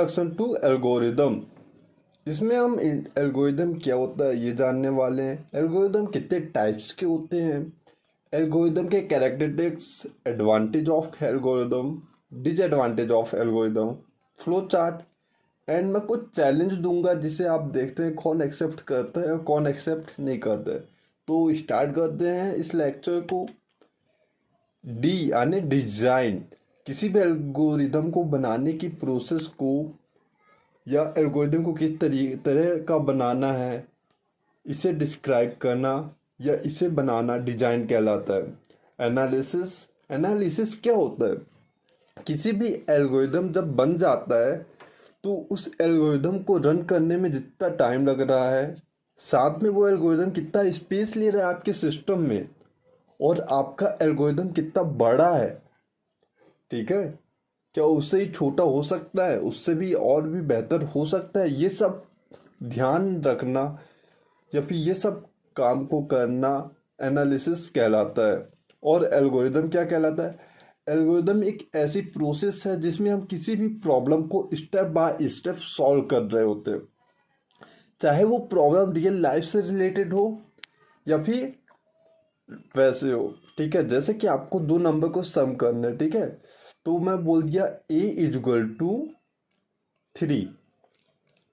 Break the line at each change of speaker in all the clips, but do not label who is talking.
Introduction to algorithm. इसमें हम algorithm क्या होता है ये जानने वाले हैं। एल्गोरिदम कितने टाइप्स के होते हैं, एल्गोरिदम के characteristics, advantage of algorithm, disadvantage of algorithm, flow chart and मैं कुछ चैलेंज दूंगा जिसे आप देखते हैं कौन एक्सेप्ट करता है और कौन एक्सेप्ट नहीं करता है। तो स्टार्ट करते हैं इस लेक्चर को। डी यानी डिजाइन, किसी भी एल्गोरिदम को बनाने की प्रोसेस को या एल्गोरिदम को किस तरह का बनाना है इसे डिस्क्राइब करना या इसे बनाना डिजाइन कहलाता है। एनालिसिस, एनालिसिस क्या होता है, किसी भी एल्गोरिदम जब बन जाता है तो उस एल्गोरिदम को रन करने में जितना टाइम लग रहा है, साथ में वो एल्गोरिदम कितना स्पेस ले रहा है आपके सिस्टम में, और आपका एल्गोरिदम कितना बड़ा है, ठीक है, क्या उससे ही छोटा हो सकता है, उससे भी और भी बेहतर हो सकता है, ये सब ध्यान रखना या फिर ये सब काम को करना एनालिसिस कहलाता है। और एल्गोरिदम क्या कहलाता है, एल्गोरिदम एक ऐसी प्रोसेस है जिसमें हम किसी भी प्रॉब्लम को स्टेप बाय स्टेप सॉल्व कर रहे होते हैं, चाहे वो प्रॉब्लम रियल लाइफ से रिलेटेड हो या फिर वैसे हो, ठीक है। जैसे कि आपको दो नंबर को सम करना है, ठीक है, तो मैं बोल दिया a इजक्वल टू 3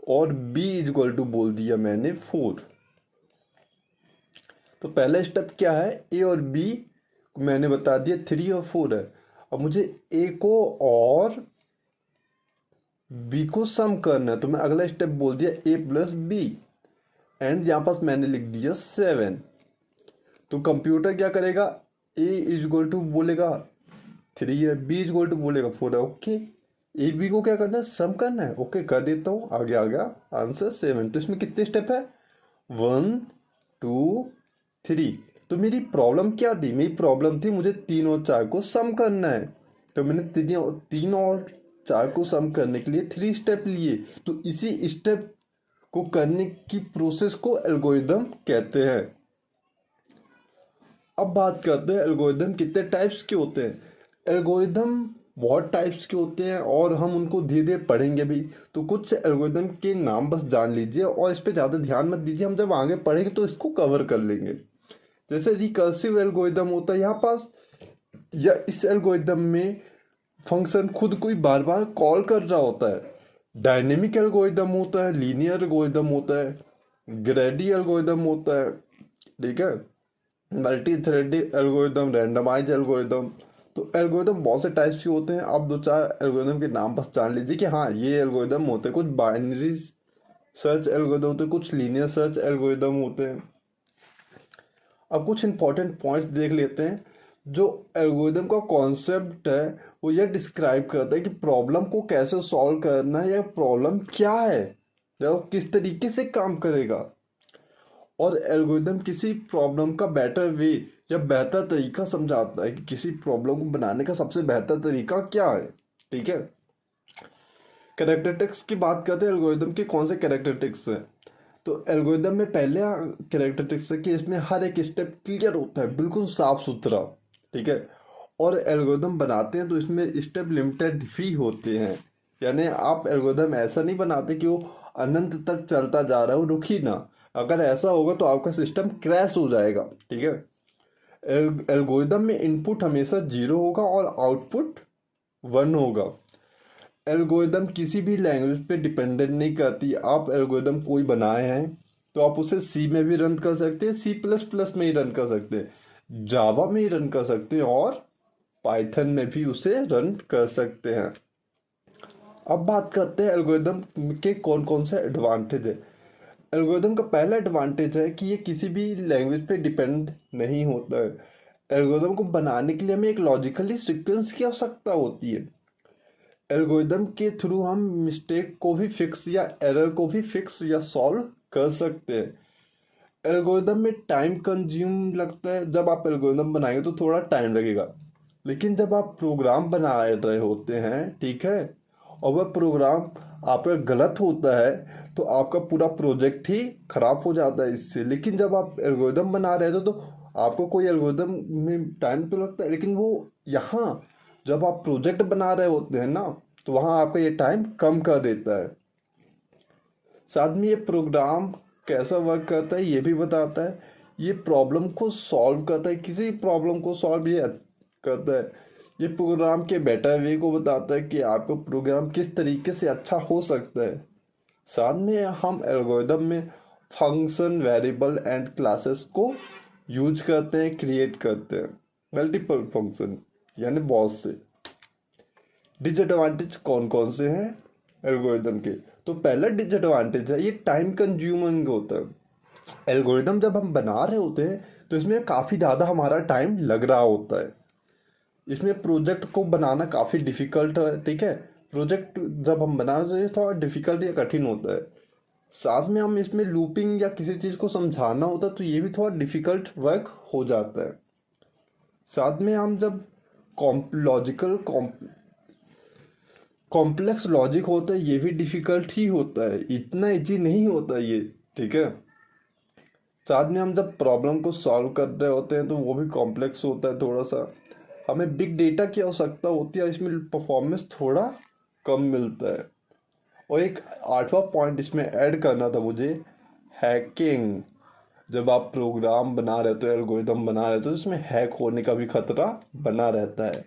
और b इजक्वल टू बोल दिया मैंने 4। तो पहला स्टेप क्या है, a और b मैंने बता दिया 3 और 4 है। अब मुझे a को और b को सम करना है, तो मैं अगला स्टेप बोल दिया a प्लस बी एंड यहाँ पास मैंने लिख दिया 7। तो कंप्यूटर क्या करेगा, a इजक्वल टू बोलेगा 3 है, b इजक्वल टू बोलेगा 4 है, ओके। ए बी को क्या करना है, सम करना है, ओके कर देता हूँ, आगे आ गया आंसर 7। तो इसमें कितने स्टेप है, 1 2 3। तो मेरी प्रॉब्लम क्या थी, मेरी प्रॉब्लम थी मुझे 3 और 4 को सम करना है, तो मैंने 3 और 4 को सम करने के लिए 3 स्टेप लिए। तो इसी स्टेप को करने की प्रोसेस को एल्गोरिदम कहते हैं। अब बात करते हैं एल्गोरिदम कितने टाइप्स के होते हैं। एल्गोरिदम बहुत टाइप्स के होते हैं और हम उनको धीरे धीरे पढ़ेंगे भी। तो कुछ एल्गोरिदम के नाम बस जान लीजिए और इस पर ज़्यादा ध्यान मत दीजिए, हम जब आगे पढ़ेंगे तो इसको कवर कर लेंगे। जैसे रिकर्सिव एल्गोरिदम होता है यहाँ पास, या इस एल्गोरिदम में फंक्शन खुद को ही बार बार कॉल कर रहा होता है। डायनेमिक एल्गोरिदम होता है, लीनियर एल्गोरिदम होता है, ग्रेडी एल्गोरिदम होता है, ठीक है, multi threaded algorithm, randomise algorithm. तो एल्गोरिदम बहुत से टाइप्स के होते हैं। आप दो चार एल्गोरिदम के नाम बस जान लीजिए कि हाँ ये एल्गोरिदम होते हैं। कुछ बाइनरी सर्च एल्गोरिदम होते हैं, कुछ लीनियर सर्च एल्गोरिदम होते हैं। अब कुछ इंपॉर्टेंट पॉइंट्स देख लेते हैं। जो एल्गोरिदम का कॉन्सेप्ट है वो यह डिस्क्राइब करता है कि प्रॉब्लम को कैसे सॉल्व करना है या प्रॉब्लम क्या है या वो किस तरीके से काम करेगा। और एल्गोरिदम किसी प्रॉब्लम का बेटर वे या बेहतर तरीका समझाता है कि किसी प्रॉब्लम को बनाने का सबसे बेहतर तरीका क्या है, ठीक है। कैरेक्टरिस्टिक्स की बात करते हैं, एल्गोरिदम के कौन से कैरेक्टरिस्टिक्स हैं। तो एल्गोरिदम में पहले कैरेक्टरिस्टिक्स है कि इसमें हर एक स्टेप क्लियर होता है, बिल्कुल साफ सुथरा, ठीक है। और एल्गोरिदम बनाते हैं तो इसमें स्टेप लिमिटेड भी होते हैं, यानी आप एल्गोरिदम ऐसा नहीं बनाते कि वो अनंत तक चलता जा रहा है, वो रुक ही ना। अगर ऐसा होगा तो आपका सिस्टम क्रैश हो जाएगा, ठीक है। एल्गोरिदम में इनपुट हमेशा 0 होगा और आउटपुट 1 होगा। एल्गोरिदम किसी भी लैंग्वेज पे डिपेंडेंट नहीं करती। आप एल्गोरिदम कोई बनाए हैं तो आप उसे सी में भी रन कर सकते हैं, C++ में ही रन कर सकते हैं, जावा में ही रन कर सकते हैं और पाइथन में भी उसे रन कर सकते हैं। अब बात करते हैं एल्गोरिदम के कौन कौन से एडवांटेज है। एल्गोरिदम का पहला एडवांटेज है कि ये किसी भी लैंग्वेज पे डिपेंड नहीं होता है। एल्गोरिदम को बनाने के लिए हमें एक लॉजिकली सीक्वेंस की आवश्यकता होती है। एल्गोरिदम के थ्रू हम मिस्टेक को भी फिक्स या एरर को भी फिक्स या सॉल्व कर सकते हैं। एल्गोरिदम में टाइम कंज्यूम लगता है। जब आप एल्गोरिदम बनाएंगे तो थोड़ा टाइम लगेगा, लेकिन जब आप प्रोग्राम बना रहे होते हैं, ठीक है, और वह प्रोग्राम आपका गलत होता है तो आपका पूरा प्रोजेक्ट ही खराब हो जाता है इससे। लेकिन जब आप एल्गोरिदम बना रहे थे तो आपको कोई एल्गोरिदम में टाइम तो लगता है, लेकिन वो यहाँ जब आप प्रोजेक्ट बना रहे होते हैं ना, तो वहाँ आपका ये टाइम कम कर देता है। साथ में ये प्रोग्राम कैसा वर्क करता है ये भी बताता है। ये प्रॉब्लम को सॉल्व करता है, किसी प्रॉब्लम को सॉल्व ये करता है। ये प्रोग्राम के बेटर वे को बताता है कि आपका प्रोग्राम किस तरीके से अच्छा हो सकता है। साथ में हम एल्गोरिदम में फंक्शन, वेरिएबल एंड क्लासेस को यूज करते हैं, क्रिएट करते हैं मल्टीपल फंक्शन यानी बहुत से। डिसएडवांटेज कौन कौन से हैं एल्गोरिदम के? तो पहला डिसएडवांटेज है ये टाइम कंज्यूमिंग होता है। एल्गोरिदम जब हम बना रहे होते हैं तो इसमें काफ़ी ज़्यादा हमारा टाइम लग रहा होता है। इसमें प्रोजेक्ट को बनाना काफ़ी डिफ़िकल्ट है, ठीक है। प्रोजेक्ट जब हम बना रहे हैं थोड़ा डिफ़िकल्ट या कठिन होता है। साथ में हम इसमें लूपिंग या किसी चीज़ को समझाना होता है तो ये भी थोड़ा डिफ़िकल्ट वर्क हो जाता है। साथ में हम जब कॉम्प्लेक्स लॉजिक होता है ये भी डिफ़िकल्ट ही होता है, इतना इजी नहीं होता ये, ठीक है। साथ में हम जब प्रॉब्लम को सॉल्व कर रहे होते हैं तो वो भी कॉम्प्लेक्स होता है थोड़ा सा। हमें बिग डेटा की आवश्यकता होती है, इसमें परफॉर्मेंस थोड़ा कम मिलता है। और एक 8वां पॉइंट इसमें ऐड करना था मुझे, हैकिंग। जब आप प्रोग्राम बना रहे हो, एल्गोरिदम बना रहे हो तो इसमें हैक होने का भी खतरा बना रहता है।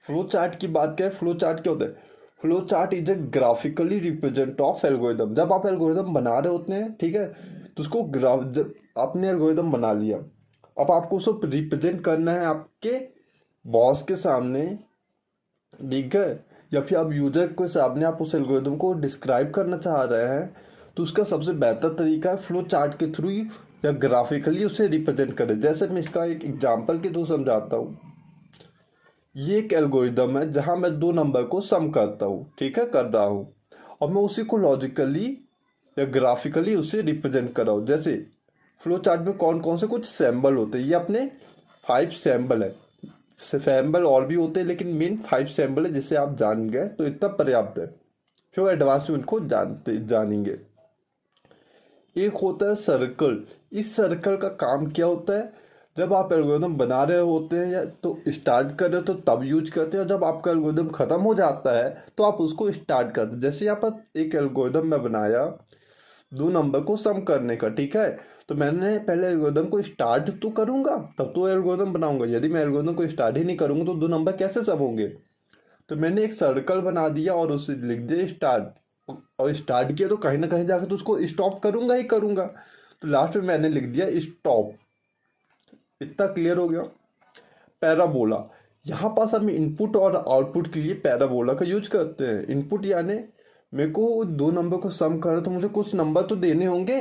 फ्लो चार्ट की बात करें, फ्लो चार्ट क्या होता है? Flow chart is a graphically represent of algorithm. जब आप एल्गोरिदम बना रहे होते हैं, ठीक है, तो उसको जब आपने एल्गोरिदम बना लिया, अब आपको उसको रिप्रेजेंट करना है आपके बॉस के सामने, ठीक है, या फिर आप यूजर के सामने आप उस एल्गोरिदम को डिस्क्राइब करना चाह रहे हैं, तो उसका सबसे बेहतर तरीका है फ्लो चार्ट के थ्रू या ग्राफिकली उसे रिप्रेजेंट करें। जैसे मैं इसका एक एग्जांपल के थ्रू समझाता हूँ। ये एक एल्गोरिदम है जहाँ मैं 2 नंबर को सम करता हूँ, ठीक है, कर रहा हूँ, और मैं उसी को लॉजिकली या ग्राफिकली उसे रिप्रेजेंट कर रहा हूँ। जैसे फ्लो चार्ट में कौन कौन से कुछ सैम्बल होते हैं, ये अपने 5 सैम्बल है। सैम्बल और भी होते हैं लेकिन मेन 5 सैम्बल है, जिसे आप जान गए तो इतना पर्याप्त है, फिर एडवांस में उनको जानेंगे। एक होता है सर्कल। इस सर्कल का काम क्या होता है? जब आप एल्गोरिदम बना रहे होते हैं या तो स्टार्ट कर रहे हो तो तब यूज करते हैं, और जब आपका एल्गोरिदम खत्म हो जाता है तो आप उसको स्टार्ट करते हैं। जैसे यहाँ पर एक एल्गोरिदम मैं बनाया 2 नंबर को सम करने का, ठीक है, तो मैंने पहले एल्गोरिदम को स्टार्ट तो करूंगा तब तो एल्गोरिदम बनाऊंगा। यदि मैं एल्गोरिदम को स्टार्ट ही नहीं करूंगा तो 2 नंबर कैसे सम होंगे? तो मैंने एक सर्कल बना दिया और उसे लिख दिया स्टार्ट, और स्टार्ट किया तो कहीं ना कहीं जाकर तो उसको स्टॉप करूंगा ही करूंगा, तो लास्ट में मैंने लिख दिया स्टॉप। इतना क्लियर हो गया। पैराबोला, यहाँ पास हम इनपुट और आउटपुट के लिए पैराबोला का यूज करते हैं। इनपुट यानी मेरे को 2 नंबर को सम करना तो मुझे कुछ नंबर तो देने होंगे,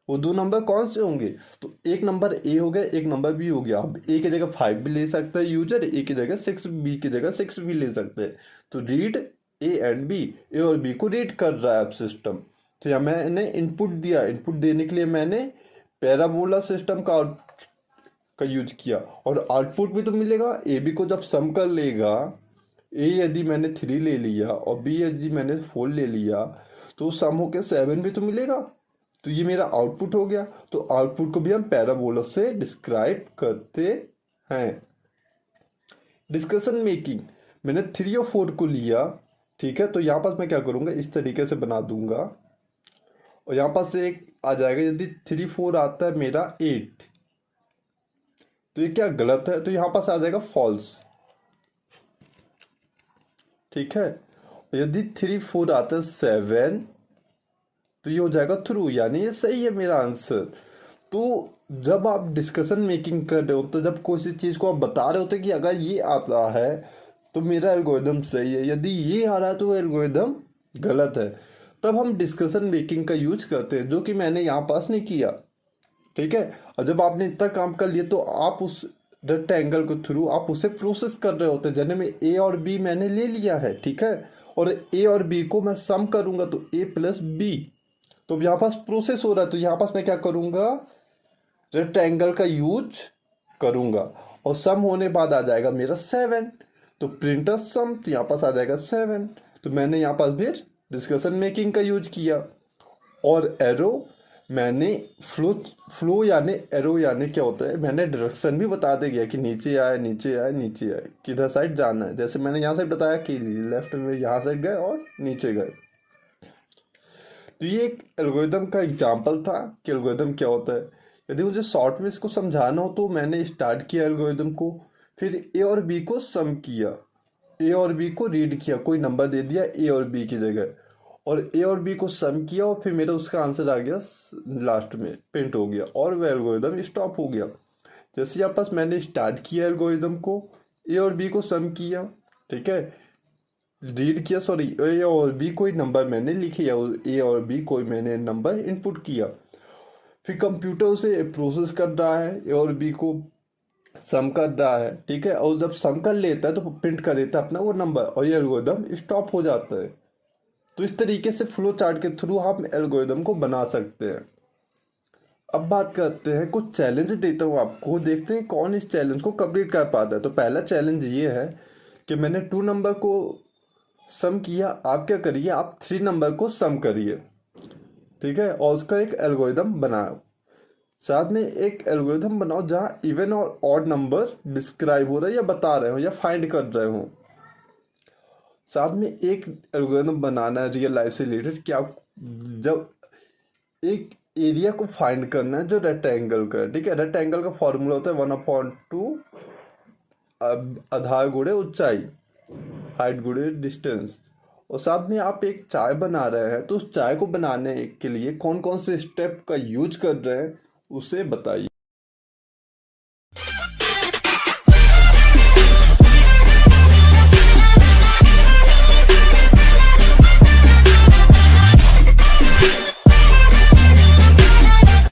वो 2 नंबर कौन से होंगे? तो एक नंबर ए हो गया, एक नंबर बी हो गया। अब ए की जगह 5 भी ले सकता है यूजर, ए की जगह 6, बी की जगह 6 भी ले सकते हैं। तो रीड ए एंड बी, ए और बी को रीड कर रहा है अब सिस्टम। तो यहाँ मैंने इनपुट दिया, इनपुट देने के लिए मैंने पैराबोला सिस्टम का यूज किया, और आउटपुट भी तो मिलेगा। ए बी को जब सम कर लेगा, ए यदि मैंने 3 ले लिया और बी यदि मैंने 4 ले लिया, तो सम होकर 7 भी तो मिलेगा। तो ये मेरा आउटपुट हो गया। तो आउटपुट को भी हम पैराबोला से डिस्क्राइब करते हैं। डिस्कशन मेकिंग, मैंने 3 और 4 को लिया, ठीक है, तो यहाँ पास मैं क्या करूँगा, इस तरीके से बना दूंगा, और यहाँ पास एक आ जाएगा, यदि 3 4 आता है मेरा 8, तो ये क्या गलत है, तो यहाँ पास आ जाएगा फॉल्स, ठीक है। यदि 3 4 आता है 7, तो ये हो जाएगा ट्रू, यानी ये सही है मेरा आंसर। तो जब आप डिस्कशन मेकिंग कर रहे हो, तो जब कोई चीज़ को आप बता रहे होते कि अगर ये आता है तो मेरा एल्गोरिदम सही है, यदि ये आ रहा है तो वो एल्गोरिदम गलत है, तब हम डिस्कशन मेकिंग का यूज करते हैं, जो कि मैंने यहाँ पास नहीं किया, ठीक है। और जब आपने इतना काम कर लिया तो आप उस रेक्टेंगल के थ्रू आप उसे प्रोसेस कर रहे होते हैं। जैसे में ए और बी मैंने ले लिया है, ठीक है, और ए और बी को मैं सम करूंगा तो ए प्लस बी, तो यहाँ पास प्रोसेस हो रहा है। तो यहाँ पास मैं क्या करूंगा, रेक्टेंगल का यूज करूंगा, और सम होने बाद आ जाएगा मेरा 7, तो प्रिंटर सम, तो यहाँ पास आ जाएगा 7। तो मैंने यहाँ पास फिर डिस्कशन मेकिंग का यूज किया। और एरो, मैंने फ्लो फ्लो यानी एरो यानी क्या होता है, मैंने डायरेक्शन भी बताते गया कि नीचे आए नीचे आए नीचे आए, किधर साइड जाना है। जैसे मैंने यहाँ साइड बताया कि लेफ्ट में यहाँ साइड गए और नीचे गए। तो ये एक एल्गोरिदम का एग्जाम्पल था कि एल्गोरिदम क्या होता है। यदि मुझे शॉर्ट में इसको समझाना हो तो मैंने स्टार्ट किया एल्गोरिदम को, फिर ए और बी को सम किया, ए और बी को रीड किया, कोई नंबर दे दिया ए और बी की जगह, और ए और बी को सम किया और फिर मेरा उसका आंसर आ गया लास्ट में प्रिंट हो गया और वह एल्गोरिदम स्टॉप हो गया। जैसे यहाँ पास मैंने स्टार्ट किया एल्गोरिदम को, ए और बी को सम किया, ठीक है, रीड किया, सॉरी ए और बी कोई नंबर मैंने लिखे या ए और बी कोई मैंने नंबर इनपुट किया, फिर कंप्यूटर उसे प्रोसेस कर रहा है, ए और बी को सम कर रहा है, ठीक है, और जब सम कर लेता है तो प्रिंट कर देता है अपना वो नंबर और ये एल्गोरिदम स्टॉप हो जाता है। तो इस तरीके से फ्लो चार्ट के थ्रू हम एल्गोरिदम को बना सकते हैं। अब बात करते हैं, कुछ चैलेंज देता हूँ आपको, देखते हैं कौन इस चैलेंज को कंप्लीट कर पाता है। तो पहला चैलेंज ये है कि मैंने 2 नंबर को सम किया, आप क्या करिए, आप 3 नंबर को सम करिए, ठीक है, और उसका एक एल्गोरिदम बनाओ। साथ में एक एल्गोरिथम बनाओ जहाँ इवन और ऑड नंबर डिस्क्राइब हो रहा है या बता रहे हो या फाइंड कर रहे हो। साथ में एक एल्गोरिथम बनाना है रियल लाइफ से रिलेटेड कि आप जब एक एरिया को फाइंड करना है जो रेक्टेंगल का है, ठीक है, रेक्टेंगल का फॉर्मूला होता है 1/2 आधार गुणे ऊंचाई, हाइट गुणे डिस्टेंस। और साथ में आप एक चाय बना रहे हैं तो उस चाय को बनाने के लिए कौन कौन से स्टेप का यूज कर रहे हैं उसे बताइए।